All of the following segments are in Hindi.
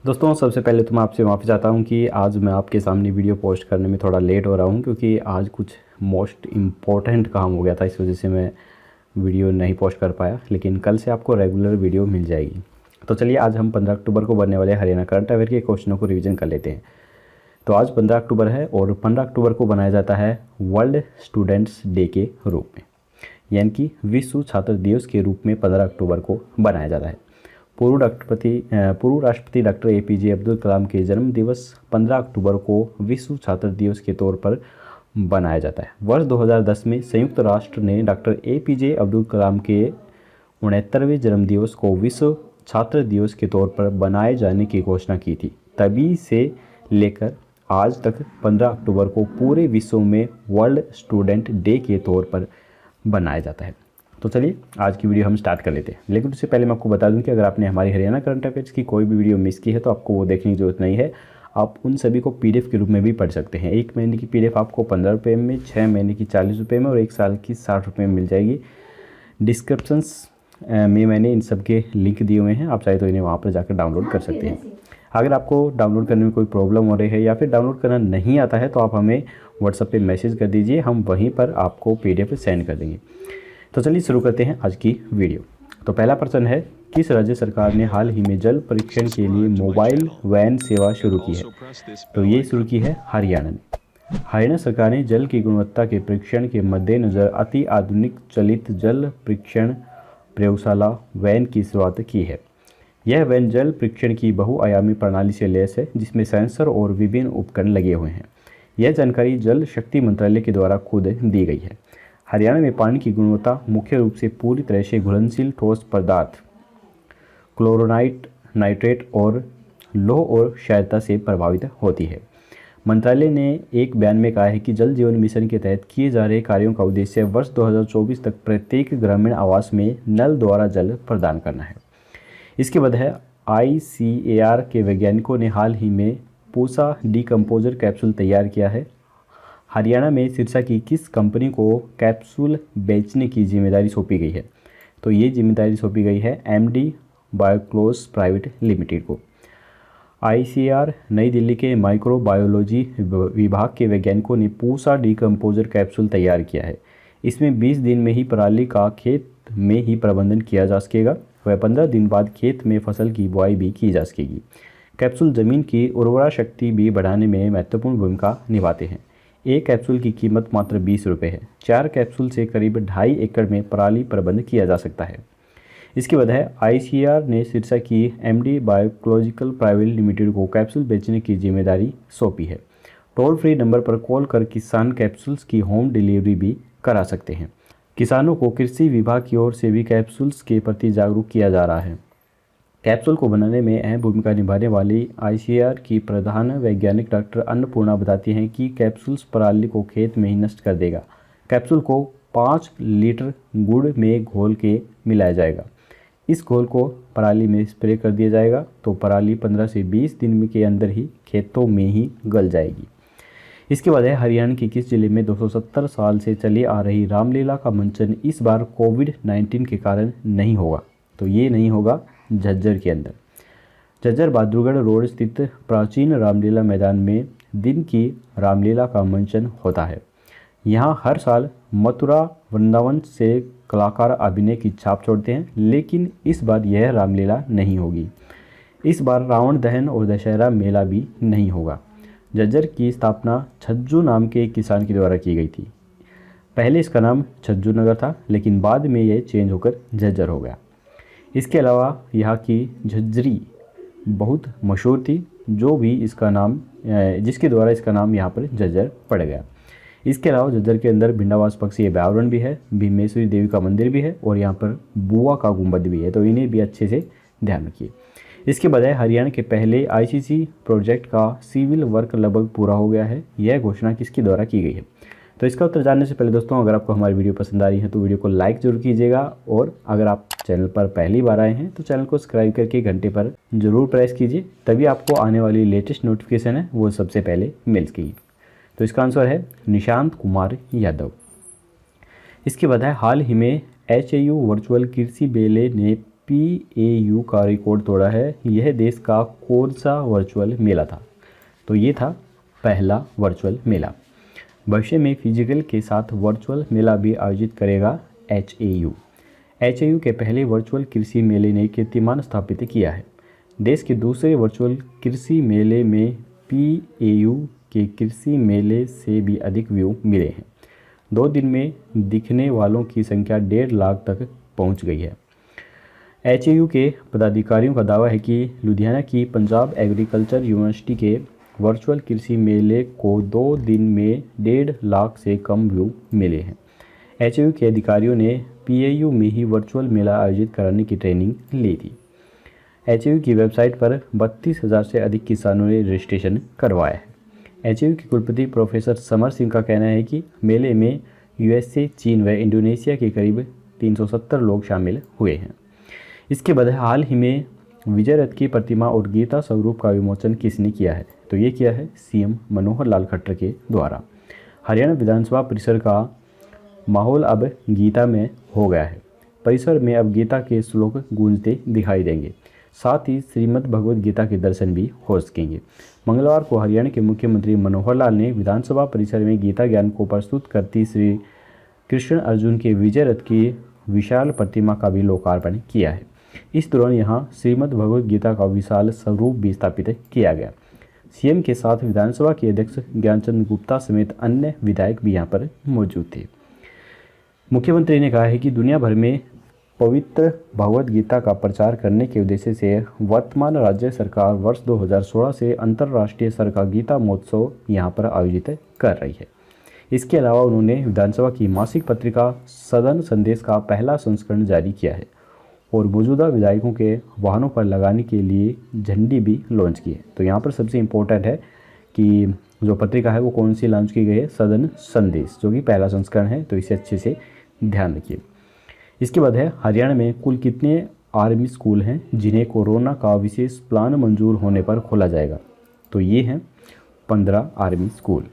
दोस्तों, सबसे पहले तो मैं आपसे माफ़ी चाहता हूँ कि आज मैं आपके सामने वीडियो पोस्ट करने में थोड़ा लेट हो रहा हूँ, क्योंकि आज कुछ मोस्ट इम्पॉर्टेंट काम हो गया था। इस वजह से मैं वीडियो नहीं पोस्ट कर पाया, लेकिन कल से आपको रेगुलर वीडियो मिल जाएगी। तो चलिए, आज हम 15 अक्टूबर को बनने वाले हरियाणा करंट अफेयर के क्वेश्चनों को रिवीजन कर लेते हैं। तो आज 15 अक्टूबर है और 15 अक्टूबर को बनाया जाता है वर्ल्ड स्टूडेंट्स डे के रूप में, यानी कि विश्व छात्र दिवस के रूप में 15 अक्टूबर को बनाया जाता है। पूर्व राष्ट्रपति डॉक्टर APJ अब्दुल कलाम के जन्म दिवस 15 अक्टूबर को विश्व छात्र दिवस के तौर पर बनाया जाता है। वर्ष 2010 में संयुक्त राष्ट्र ने डॉक्टर APJ अब्दुल कलाम के 69वें जन्म दिवस को विश्व छात्र दिवस के तौर पर बनाए जाने की घोषणा की थी। तभी से लेकर आज तक 15 अक्टूबर को पूरे विश्व में वर्ल्ड स्टूडेंट डे के तौर पर बनाया जाता है। तो चलिए, आज की वीडियो हम स्टार्ट कर लेते हैं। लेकिन उससे पहले मैं आपको बता दूं कि अगर आपने हमारी हरियाणा करंट अफेयर्स की कोई भी वीडियो मिस की है तो आपको वो देखने की जरूरत नहीं है। आप उन सभी को PDF के रूप में भी पढ़ सकते हैं। 1 महीने की PDF आपको 15 रुपये में, 6 महीने की 40 रुपये में और 1 साल की 60 रुपये में मिल जाएगी। डिस्क्रिप्शंस में मैंने इन सब के लिंक दिए हुए हैं, आप चाहे तो इन्हें वहाँ पर जाकर डाउनलोड कर सकते हैं। अगर आपको डाउनलोड करने में कोई प्रॉब्लम हो रही है या फिर डाउनलोड करना नहीं आता है तो आप हमें व्हाट्सएप पे मैसेज कर दीजिए, हम वहीं पर आपको PDF सेंड कर देंगे। तो चलिए शुरू करते हैं आज की वीडियो। तो पहला प्रश्न है, किस राज्य सरकार ने हाल ही में जल परीक्षण के लिए मोबाइल वैन सेवा शुरू की है? तो ये शुरू की है हरियाणा ने। हरियाणा सरकार ने जल की गुणवत्ता के परीक्षण के मद्देनज़र अति आधुनिक चलित जल परीक्षण प्रयोगशाला वैन की शुरुआत की है। यह वैन जल परीक्षण की बहुआयामी प्रणाली से लैस है, जिसमें सेंसर और विभिन्न उपकरण लगे हुए हैं। यह जानकारी जल शक्ति मंत्रालय के द्वारा खुद दी गई है। हरियाणा में पानी की गुणवत्ता मुख्य रूप से पूरी तरह से घुलनशील ठोस पदार्थ क्लोरोनाइट, नाइट्रेट और लौह और क्षारता से प्रभावित होती है। मंत्रालय ने एक बयान में कहा है कि जल जीवन मिशन के तहत किए जा रहे कार्यों का उद्देश्य वर्ष 2024 तक प्रत्येक ग्रामीण आवास में नल द्वारा जल प्रदान करना है। इसके बाद है, ICAR के वैज्ञानिकों ने हाल ही में पूसा डीकम्पोजर कैप्सूल तैयार किया है। हरियाणा में सिरसा की किस कंपनी को कैप्सूल बेचने की जिम्मेदारी सौंपी गई है? तो ये जिम्मेदारी सौंपी गई है MD बायोक्लोज प्राइवेट लिमिटेड को। ICAR नई दिल्ली के माइक्रोबायोलॉजी विभाग के वैज्ञानिकों ने पूसा डीकम्पोजर कैप्सूल तैयार किया है। इसमें 20 दिन में ही पराली का खेत में ही प्रबंधन किया जा सकेगा व 15 दिन बाद खेत में फसल की बुआई भी की जा सकेगी। कैप्सूल ज़मीन की उर्वरा शक्ति भी बढ़ाने में महत्वपूर्ण भूमिका निभाते हैं। एक कैप्सूल की कीमत मात्र 20 रुपये है। 4 कैप्सूल से करीब 2.5 एकड़ में पराली प्रबंध किया जा सकता है। इसके बाद है, ICAR ने सिरसा की MD बायोलॉजिकल प्राइवेट लिमिटेड को कैप्सूल बेचने की जिम्मेदारी सौंपी है। टोल फ्री नंबर पर कॉल कर किसान कैप्सूल्स की होम डिलीवरी भी करा सकते हैं। किसानों को कृषि विभाग की ओर से भी कैप्सूल्स के प्रति जागरूक किया जा रहा है। कैप्सूल को बनाने में अहम भूमिका निभाने वाली ICAR की प्रधान वैज्ञानिक डॉक्टर अन्नपूर्णा बताती हैं कि कैप्सूल्स पराली को खेत में ही नष्ट कर देगा। कैप्सूल को 5 लीटर गुड़ में घोल के मिलाया जाएगा। इस घोल को पराली में स्प्रे कर दिया जाएगा तो पराली 15 से 20 दिन के अंदर ही खेतों में ही गल जाएगी। इसके बाद है, हरियाणा के किस जिले में 270 साल से चली आ रही रामलीला का मंचन इस बार कोविड-19 के कारण नहीं होगा? तो ये नहीं होगा झज्जर के अंदर। झज्जर बहादुरगढ़ रोड स्थित प्राचीन रामलीला मैदान में दिन की रामलीला का मंचन होता है। यहाँ हर साल मथुरा वृंदावन से कलाकार अभिनय की छाप छोड़ते हैं, लेकिन इस बार यह रामलीला नहीं होगी। इस बार रावण दहन और दशहरा मेला भी नहीं होगा। झज्जर की स्थापना छज्जू नाम के एक किसान के द्वारा की गई थी। पहले इसका नाम छज्जू नगर था, लेकिन बाद में यह चेंज होकर झज्जर हो गया। इसके अलावा यहाँ की झज्जरी बहुत मशहूर थी, जो भी इसका नाम जिसके द्वारा इसका नाम यहाँ पर झज्जर पड़ गया। इसके अलावा झज्जर के अंदर भिंडावास पक्षी अभयारण्य भी है, भीमेश्वरी देवी का मंदिर भी है और यहाँ पर बुआ का गुंबद भी है, तो इन्हें भी अच्छे से ध्यान रखिए। इसके बजाय हरियाणा के पहले ICC प्रोजेक्ट का सिविल वर्क लगभग पूरा हो गया है। यह घोषणा किसके द्वारा की गई है? तो इसका उत्तर जानने से पहले दोस्तों, अगर आपको हमारी वीडियो पसंद आ रही है तो वीडियो को लाइक जरूर कीजिएगा और अगर आप चैनल पर पहली बार आए हैं तो चैनल को सब्सक्राइब करके घंटे पर जरूर प्रेस कीजिए, तभी आपको आने वाली लेटेस्ट नोटिफिकेशन है वो सबसे पहले मिल सकेगी। तो इसका आंसर है निशांत कुमार यादव। इसके बाद है, हाल ही में HAU वर्चुअल कृषि मेले ने PAU का रिकॉर्ड तोड़ा है। यह देश का कौन सा वर्चुअल मेला था? तो ये था पहला वर्चुअल मेला। भविष्य में फिजिकल के साथ वर्चुअल मेला भी आयोजित करेगा HAU। HAU के पहले वर्चुअल कृषि मेले ने कीर्तिमान स्थापित किया है। देश के दूसरे वर्चुअल कृषि मेले में PAU के कृषि मेले से भी अधिक व्यू मिले हैं। 2 दिन में दिखने वालों की संख्या 1.5 लाख तक पहुंच गई है। HAU के पदाधिकारियों का दावा है कि लुधियाना की पंजाब एग्रीकल्चर यूनिवर्सिटी के वर्चुअल कृषि मेले को 2 दिन में 1.5 लाख से कम व्यू मिले हैं। HAU के अधिकारियों ने PAU में ही वर्चुअल मेला आयोजित कराने की ट्रेनिंग ली थी। HAU की वेबसाइट पर 32,000 से अधिक किसानों ने रजिस्ट्रेशन करवाया है। HAU के कुलपति प्रोफेसर समर सिंह का कहना है कि मेले में USA, चीन व इंडोनेशिया के करीब 370 लोग शामिल हुए हैं। इसके बाद हाल ही में विजय रथ की प्रतिमा और गीता स्वरूप का विमोचन किसने किया है? तो ये किया है CM मनोहर लाल खट्टर के द्वारा। हरियाणा विधानसभा परिसर का माहौल अब गीता में हो गया है। परिसर में अब गीता के श्लोक गूंजते दिखाई देंगे। साथ ही श्रीमद् भगवद गीता के दर्शन भी हो सकेंगे। मंगलवार को हरियाणा के मुख्यमंत्री मनोहर लाल ने विधानसभा परिसर में गीता ज्ञान को प्रस्तुत करती श्री कृष्ण अर्जुन के विजय रथ की विशाल प्रतिमा का भी लोकार्पण किया है। इस दौरान यहां श्रीमद् भगवद गीता का विशाल स्वरूप भी स्थापित किया गया। CM के साथ विधानसभा के अध्यक्ष ज्ञानचंद गुप्ता समेत अन्य विधायक भी यहां पर मौजूद थे। मुख्यमंत्री ने कहा है कि दुनिया भर में पवित्र भगवद गीता का प्रचार करने के उद्देश्य से वर्तमान राज्य सरकार वर्ष 2016 से अंतर्राष्ट्रीय स्तर का गीता महोत्सव यहां पर आयोजित कर रही है। इसके अलावा उन्होंने विधानसभा की मासिक पत्रिका सदन संदेश का पहला संस्करण जारी किया है और मौजूदा विधायकों के वाहनों पर लगाने के लिए झंडी भी लॉन्च की है। तो यहाँ पर सबसे इम्पोर्टेंट है कि जो पत्रिका है वो कौन सी लॉन्च की गई है? सदन संदेश, जो कि पहला संस्करण है। तो इसे अच्छे से ध्यान रखिए। इसके बाद है हरियाणा में कुल कितने आर्मी स्कूल हैं जिन्हें कोरोना का विशेष प्लान मंजूर होने पर खोला जाएगा? तो ये हैं 15 आर्मी स्कूल।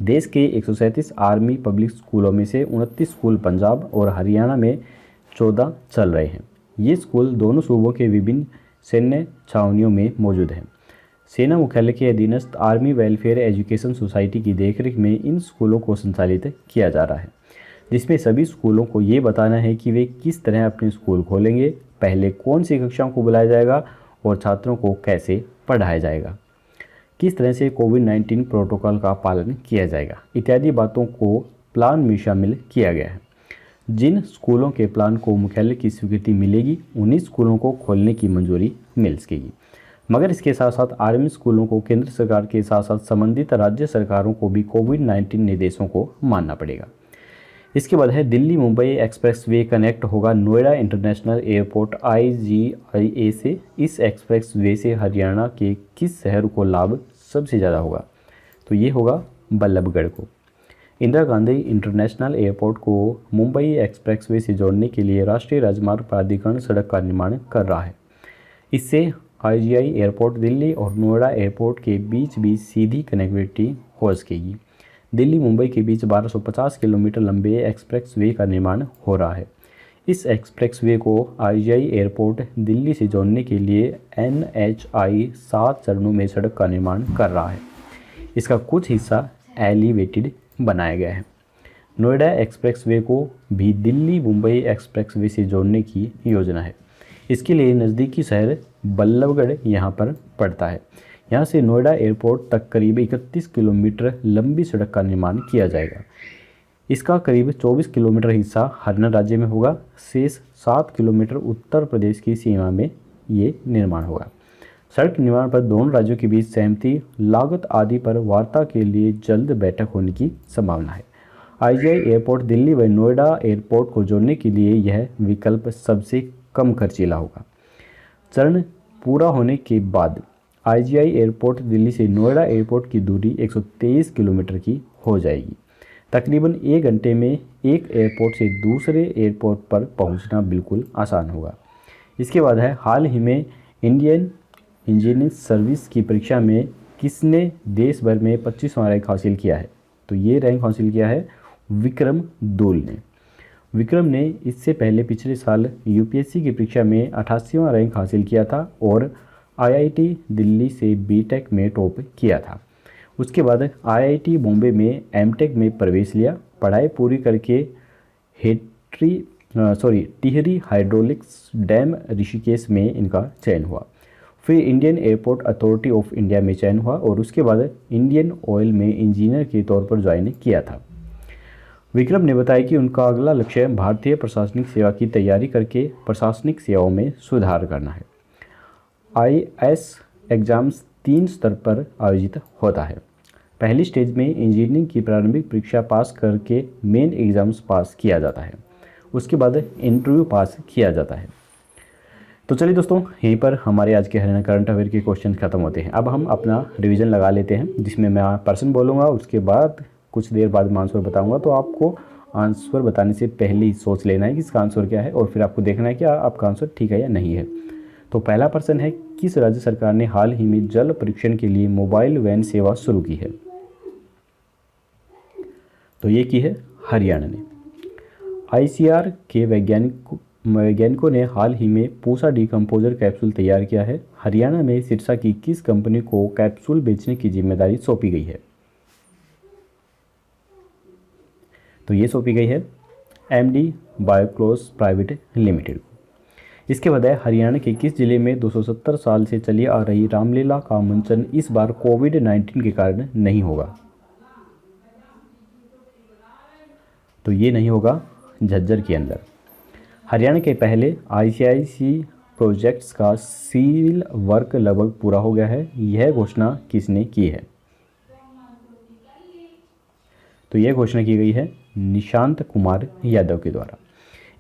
देश के 137 आर्मी पब्लिक स्कूलों में से 29 स्कूल पंजाब और हरियाणा में 14 चल रहे हैं। ये स्कूल दोनों सूबों के विभिन्न सैन्य छावनियों में मौजूद हैं। सेना मुख्यालय के अधीनस्थ आर्मी वेलफेयर एजुकेशन सोसाइटी की देखरेख में इन स्कूलों को संचालित किया जा रहा है, जिसमें सभी स्कूलों को ये बताना है कि वे किस तरह अपने स्कूल खोलेंगे, पहले कौन सी कक्षाओं को बुलाया जाएगा और छात्रों को कैसे पढ़ाया जाएगा, किस तरह से कोविड-19 प्रोटोकॉल का पालन किया जाएगा, इत्यादि बातों को प्लान में शामिल किया गया है। जिन स्कूलों के प्लान को मुख्यालय की स्वीकृति मिलेगी उन्हीं स्कूलों को खोलने की मंजूरी मिल सकेगी। मगर इसके साथ साथ आर्मी स्कूलों को केंद्र सरकार के साथ साथ संबंधित राज्य सरकारों को भी कोविड-19 निर्देशों को मानना पड़ेगा। इसके बाद है दिल्ली मुंबई एक्सप्रेसवे कनेक्ट होगा नोएडा इंटरनेशनल एयरपोर्ट IGIA से। इस एक्सप्रेसवे से हरियाणा के किस शहर को लाभ सबसे ज़्यादा होगा? तो ये होगा बल्लभगढ़ को। इंदिरा गांधी इंटरनेशनल एयरपोर्ट को मुंबई एक्सप्रेसवे से जोड़ने के लिए राष्ट्रीय राजमार्ग प्राधिकरण सड़क का निर्माण कर रहा है। इससे IGI एयरपोर्ट दिल्ली और नोएडा एयरपोर्ट के बीच भी सीधी कनेक्टिविटी हो सकेगी। दिल्ली मुंबई के बीच 1250 किलोमीटर लंबे एक्सप्रेसवे का निर्माण हो रहा है। इस एक्सप्रेसवे को IGI एयरपोर्ट दिल्ली से जोड़ने के लिए NHAI 7 चरणों में सड़क का निर्माण कर रहा है। इसका कुछ हिस्सा एलिवेटेड बनाया गया है। नोएडा एक्सप्रेसवे को भी दिल्ली मुंबई एक्सप्रेसवे से जोड़ने की योजना है। इसके लिए नज़दीकी शहर बल्लभगढ़ यहाँ पर पड़ता है। यहाँ से नोएडा एयरपोर्ट तक करीब 31 किलोमीटर लंबी सड़क का निर्माण किया जाएगा। इसका करीब 24 किलोमीटर हिस्सा हरियाणा राज्य में होगा। शेष 7 किलोमीटर उत्तर प्रदेश की सीमा में ये निर्माण होगा। सड़क निर्माण पर दोनों राज्यों के बीच सहमति, लागत आदि पर वार्ता के लिए जल्द बैठक होने की संभावना है। IGI एयरपोर्ट दिल्ली व नोएडा एयरपोर्ट को जोड़ने के लिए यह विकल्प सबसे कम खर्चीला होगा। चरण पूरा होने के बाद IGI एयरपोर्ट दिल्ली से नोएडा एयरपोर्ट की दूरी 123 किलोमीटर की हो जाएगी। तकरीबन 1 घंटे में एक एयरपोर्ट से दूसरे एयरपोर्ट पर पहुंचना बिल्कुल आसान होगा। इसके बाद है हाल ही में इंडियन इंजीनियरिंग सर्विस की परीक्षा में किसने देश भर में 25वां रैंक हासिल किया है? तो ये रैंक हासिल किया है विक्रम दूल ने। विक्रम ने इससे पहले पिछले साल यूपीएससी की परीक्षा में 88वां रैंक हासिल किया था और आईआईटी दिल्ली से बीटेक में टॉप किया था। उसके बाद आईआईटी बॉम्बे में एमटेक में प्रवेश लिया। पढ़ाई पूरी करके टिहरी हाइड्रोलिक्स डैम ऋषिकेश में इनका चयन हुआ। फिर Indian airport authority of India में चयन हुआ और उसके बाद इंडियन ऑयल में इंजीनियर के तौर पर ज्वाइन किया था। विक्रम ने बताया कि उनका अगला लक्ष्य भारतीय प्रशासनिक सेवा की तैयारी करके प्रशासनिक सेवाओं में सुधार करना है। आईएएस एग्जाम्स 3 स्तर पर आयोजित होता है। पहली स्टेज में इंजीनियरिंग की प्रारंभिक परीक्षा पास करके मेन एग्जाम्स पास किया जाता है। उसके बाद इंटरव्यू पास किया जाता है। तो चलिए दोस्तों, यहीं पर हमारे आज के हरियाणा करंट अफेयर के क्वेश्चन खत्म होते हैं। अब हम अपना रिवीजन लगा लेते हैं, जिसमें मैं पर्सन बोलूँगा, उसके बाद कुछ देर बाद मैं आंसर बताऊंगा। तो आपको आंसर बताने से पहले ही सोच लेना है कि इसका आंसर क्या है और फिर आपको देखना है कि आपका आंसर ठीक है या नहीं है। तो पहला प्रश्न है, किस राज्य सरकार ने हाल ही में जल परीक्षण के लिए मोबाइल वैन सेवा शुरू की है? तो ये की है हरियाणा ने। आईसीआर के वैज्ञानिकों ने हाल ही में पूसा डिकम्पोजर कैप्सूल तैयार किया है। हरियाणा में सिरसा की किस कंपनी को कैप्सूल बेचने की जिम्मेदारी सौंपी गई है? तो ये सौंपी गई है एमडी बायोक्लोज प्राइवेट लिमिटेड को। इसके बाद हरियाणा के किस जिले में 270 साल से चली आ रही रामलीला का मंचन इस बार कोविड-19 के कारण नहीं होगा? तो ये नहीं होगा झज्जर के अंदर। हरियाणा के पहले आईसीआईसी प्रोजेक्ट्स का सिविल वर्क लगभग पूरा हो गया है। यह घोषणा किसने की है? तो यह घोषणा की गई है निशांत कुमार यादव के द्वारा।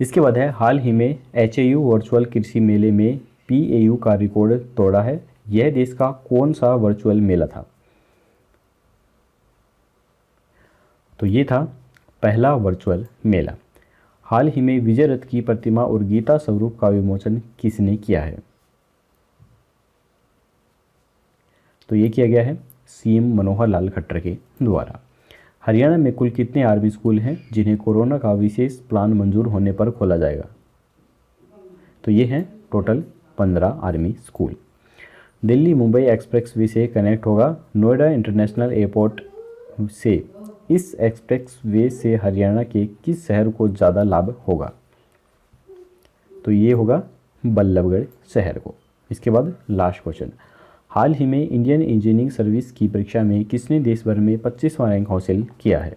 इसके बाद है, हाल ही में एचएयू वर्चुअल कृषि मेले में पीएयू का रिकॉर्ड तोड़ा है। यह देश का कौन सा वर्चुअल मेला था? तो ये था पहला वर्चुअल मेला। हाल ही में विजय रथ की प्रतिमा और गीता स्वरूप का विमोचन किसने किया है? तो ये किया गया है सीएम मनोहर लाल खट्टर के द्वारा। हरियाणा में कुल कितने आर्मी स्कूल हैं जिन्हें कोरोना का विशेष प्लान मंजूर होने पर खोला जाएगा? तो ये हैं total 15 army school. Delhi Mumbai expressway से कनेक्ट होगा नोएडा इंटरनेशनल एयरपोर्ट से। इस एक्सप्रेसवे से हरियाणा के किस शहर को ज़्यादा लाभ होगा? तो ये होगा बल्लभगढ़ शहर को। इसके बाद लास्ट क्वेश्चन, हाल ही में इंडियन इंजीनियरिंग सर्विस की परीक्षा में किसने देश भर में 25वां रैंक हासिल किया है?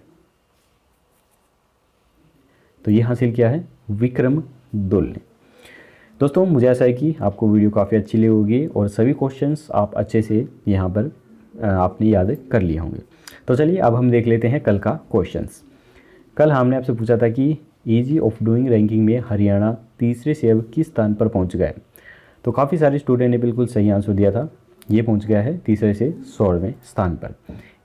तो ये हासिल किया है विक्रम दुल ने। दोस्तों, मुझे ऐसा है कि आपको वीडियो काफ़ी अच्छी लगी होगी और सभी क्वेश्चंस आप अच्छे से यहाँ पर आपने याद कर लिए होंगे। तो चलिए अब हम देख लेते हैं कल का क्वेश्चंस। कल हमने आपसे पूछा था कि ईजी ऑफ डूइंग रैंकिंग में हरियाणा तीसरे से अब किस स्थान पर पहुँच गए? तो काफ़ी सारे स्टूडेंट ने बिल्कुल सही आंसर दिया था। ये पहुंच गया है तीसरे से 16वें स्थान पर।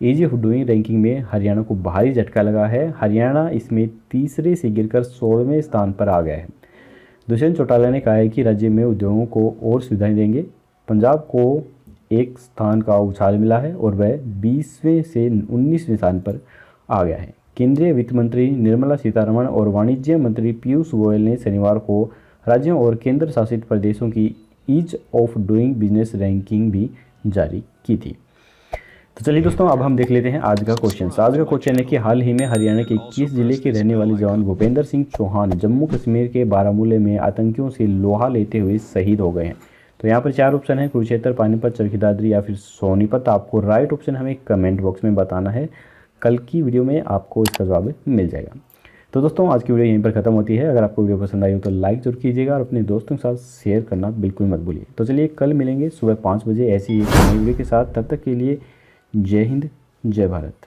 ईजी ऑफ डूइंग रैंकिंग में हरियाणा को भारी झटका लगा है। हरियाणा इसमें तीसरे से गिरकर 16वें स्थान पर आ गया है। दुष्यंत चौटाला ने कहा है कि राज्य में उद्योगों को और सुविधाएं देंगे। पंजाब को एक स्थान का उछाल मिला है और वह 20वें से 19वें स्थान पर आ गया है। केंद्रीय वित्त मंत्री निर्मला सीतारमण और वाणिज्य मंत्री पीयूष गोयल ने शनिवार को राज्यों और केंद्र शासित प्रदेशों की ease of doing business ranking भी जारी की थी। तो चलिए दोस्तों, अब हम देख लेते हैं आज का क्वेश्चन। आज का क्वेश्चन है कि हाल ही में हरियाणा के किस जिले के रहने वाले जवान भूपेंद्र सिंह चौहान जम्मू कश्मीर के बारामूला में आतंकियों से लोहा लेते हुए शहीद हो गए हैं? तो यहाँ पर 4 ऑप्शन है, कुरुक्षेत्र, पानीपत, चरखी दादरी या फिर सोनीपत। आपको राइट ऑप्शन हमें कमेंट बॉक्स में बताना है। कल की वीडियो में आपको इसका जवाब मिल जाएगा। तो दोस्तों, आज की वीडियो यहीं पर खत्म होती है। अगर आपको वीडियो पसंद आई हो तो लाइक जरूर कीजिएगा और अपने दोस्तों के साथ शेयर करना बिल्कुल मत भूलिए। तो चलिए कल मिलेंगे सुबह 5 बजे ऐसी एक नई वीडियो के साथ। तब तक के लिए जय हिंद, जय भारत।